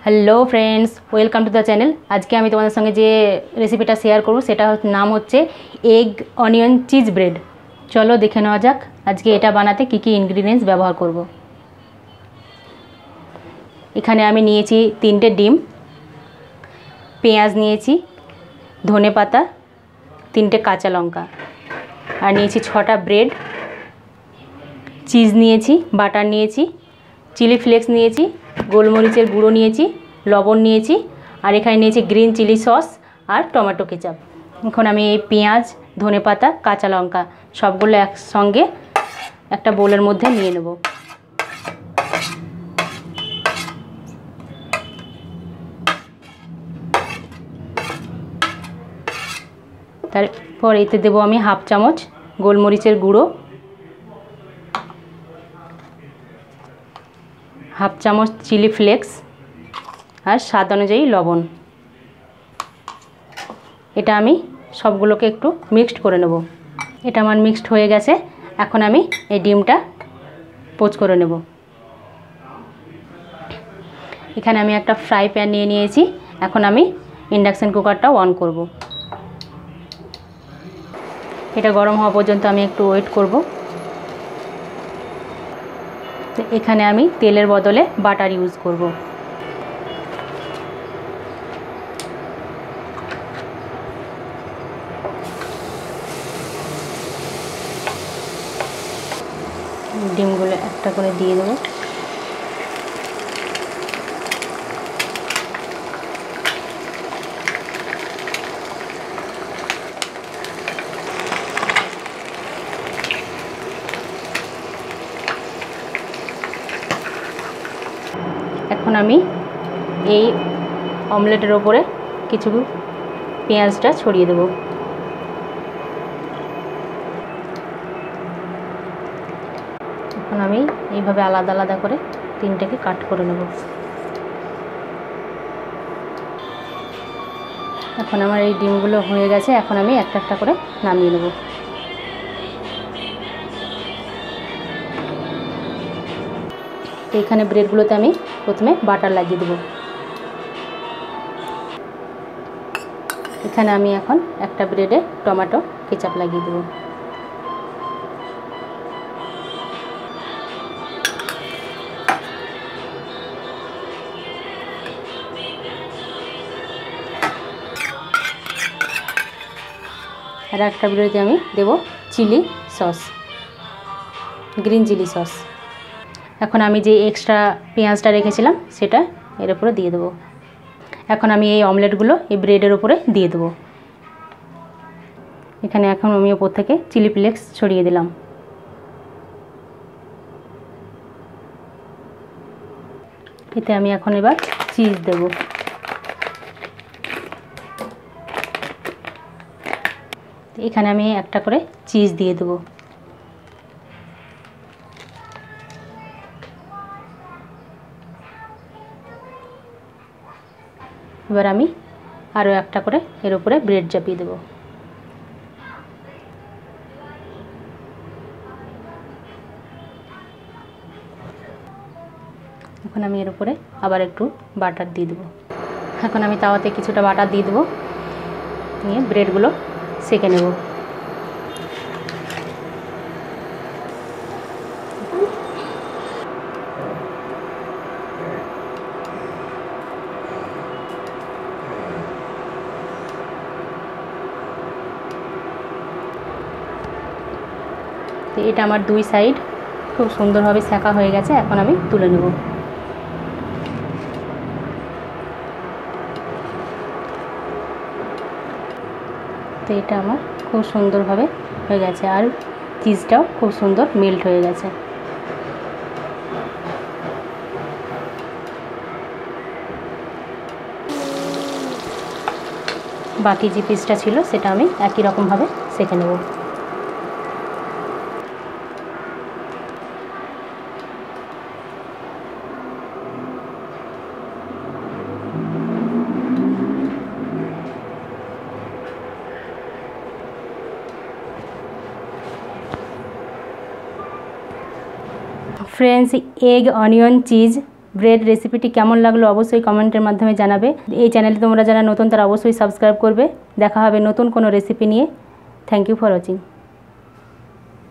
Hello friends, welcome to the channel. आज के तुम्हारे संगे जे रेसिपिटा शेयर करब सेटा नाम होच्छे एग अनियन चीज ब्रेड। चलो देखे नेওয়া যাক आज के এটা বানাতে কি কি ইনগ্রেডিয়েন্টস ব্যবহার করব। এখানে আমি নিয়েছি 3টে ডিম, পেঁয়াজ নিয়েছি, ধনেপাতা, 3টে কাঁচা লঙ্কা আর নিয়েছি 6টা ব্রেড, চিজ নিয়েছি, বাটার নিয়েছি, চিলি ফ্লেক্স নিয়েছি, গোলমরিচের গুঁড়ো নিয়েছি, লবণ নিয়েছি আর এখানে নিয়েছি গ্রিন চিলি সস আর টমেটো কেচাপ। এখন আমি এই পেঁয়াজ, ধনেপাতা, কাঁচা লঙ্কা সবগুলো একসঙ্গে একটা বোলের মধ্যে নিয়ে নেব। তারপর এতে দেবো আমি হাফ চামচ গোলমরিচের গুঁড়ো, हाफ चामच चिली फ्लेक्स और स्वाद अनुयायी लवण। এটা আমি সবগুলোকে একটু মিক্সড করে নেব। এটা আমার মিক্সড হয়ে গেছে। এখন আমি এই ডিমটা পোচ করে নেব। এখানে আমি একটা ফ্রাই প্যান নিয়ে নিয়েছি। এখন আমি ইন্ডাকশন কুকারটা অন করব। এটা গরম হওয়া পর্যন্ত আমি একটু ওয়েট করব। তো এখানে আমি তেলের বদলে বাটার ইউজ করব। ডিমগুলো একটা করে দিয়ে দেব। এখন আমি এই অমলেটের ওপরে কিছু পেঁয়াজটা ছড়িয়ে দেব। এখন আমি এইভাবে আলাদা আলাদা করে 3টেকে কাট করে নেব। এখন আমার এই ডিমগুলো হয়ে গেছে। এখন আমি একটা একটা করে নামিয়ে নেব। এইখানে ব্রেডগুলোতে আমি প্রথমে বাটার লাগিয়ে দেব। এখানে আমি এখন একটা ব্রেডে টমেটো কেচাপ লাগিয়ে দেব। আর একটা ব্রেডে আমি দেব chilli sauce, green chilli sauce. এখন আমি যে এক্সট্রা পেঁয়াজটা রেখেছিলাম সেটা এর উপরে দিয়ে দেবো। এখন আমি এই অমলেটগুলো এই ব্রেডের উপরে দিয়ে দেবো। এখানে এখন আমি ওপর থেকে চিলি ফ্লেক্স ছড়িয়ে দিলাম। এতে আমি এখন এবার চিজ দেব। এখানে আমি একটা করে চিজ দিয়ে দেবো। এবার আমি আরও একটা করে এর উপরে ব্রেড চাপিয়ে দেব। এখন আমি এর উপরে আবার একটু বাটার দিয়ে দেবো। এখন আমি তাওয়াতে কিছুটা বাটার দিয়ে দেবো, নিয়ে ব্রেডগুলো সেঁকে নেব। তো এটা আমার 2 সাইড খুব সুন্দরভাবে সেঁকা হয়ে গেছে। এখন আমি তুলে নেব। তো এটা আমার খুব সুন্দরভাবে হয়ে গেছে আর চিজটাও খুব সুন্দর মেল্ট হয়ে গেছে। বাকি যে পিসটা ছিল সেটা আমি একই রকমভাবে সেঁকে নেব। फ्रेंड्स, एग अनियन चीज ব্রেড রেসিপিটি কেমন লাগলো অবশ্যই কমেন্টের মাধ্যমে জানাবে। এই চ্যানেলে তোমরা যারা নতুন তারা অবশ্যই সাবস্ক্রাইব করবে। দেখা হবে নতুন কোনো রেসিপি নিয়ে। Thank you for watching.